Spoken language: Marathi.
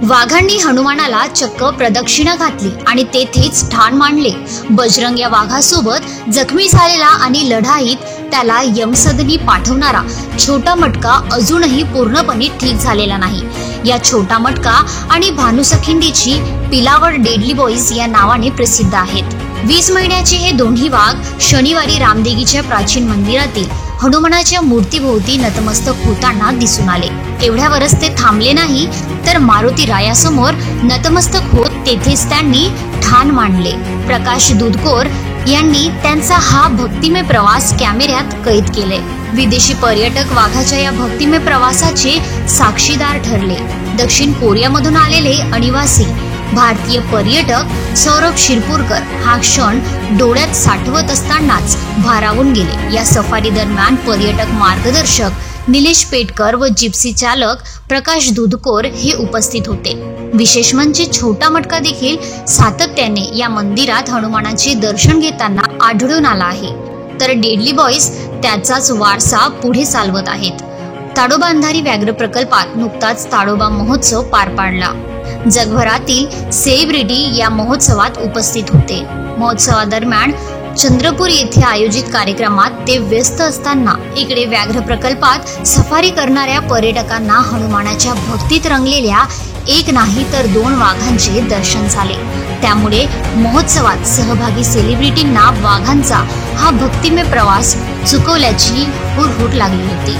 वाघांनी हनुमानाला चक्क प्रदक्षिणा घातली आणि तेथेच ठाण मांडले. बजरंग या वाघासोबत जखमी झालेला आणि लढाईत त्याला यमसदनी पाठवणारा छोटा मटका अजूनही पूर्णपणे ठीक झालेला नाही. या छोटा मटका आणि भानुसखिंडीची पिलावर डेडली बॉईज या नावाने प्रसिद्ध आहेत. 20 महिन्याचे हे दोन्ही वाघ शनिवारी रामदेगीच्या प्राचीन मंदिरातील हनुमानाच्या मूर्तीभोवती नतमस्तक होताना दिसून आले. एवढ्यावरच ते थांबले नाही, तर मारुती रायासमोर नतमस्तक होत तेथेच त्यांनी ठाण मांडले. प्रकाश दुधकोर यांनी त्यांचा हा भक्तिमय प्रवास कॅमेऱ्यात कैद केले. विदेशी पर्यटक वाघाच्या या भक्तिमय प्रवासाचे साक्षीदार ठरले. दक्षिण कोरियामधून आलेले अनिवासी भारतीय पर्यटक सौरभ शिरपूरकर हा क्षण डोळ्यात साठवत असतानाच भारावून गेले. या सफारी दरम्यान पर्यटक मार्गदर्शक निलेश पेटकर व जिप्सी चालक प्रकाश दुधकोर हे उपस्थित होते. विशेष म्हणजे छोटा मटका देखील सातत्याने या मंदिरात हनुमानाचे दर्शन घेताना आढळून आला आहे. तर डेडली बॉईज त्याचाच वारसा पुढे चालवत आहेत. ताडोबा अंधारी व्याघ्र प्रकल्पात नुकताच ताडोबा महोत्सव पार पाडला. जगभरातील सेलिब्रिटी या महोत्सवात उपस्थित होते. महोत्सवादरम्यान चंद्रपूर येथे आयोजित कार्यक्रमात ते व्यस्त असताना इकडे व्याघ्र प्रकल्पात सफारी करणाऱ्या पर्यटकांना हनुमानाच्या भक्तीत रंगलेल्या एक नाही तर 2 वाघांचे दर्शन झाले. त्यामुळे महोत्सवात सहभागी सेलिब्रिटींना वाघांचा हा भक्तिमय प्रवास चुकवल्याची हुरहुर लागली होती.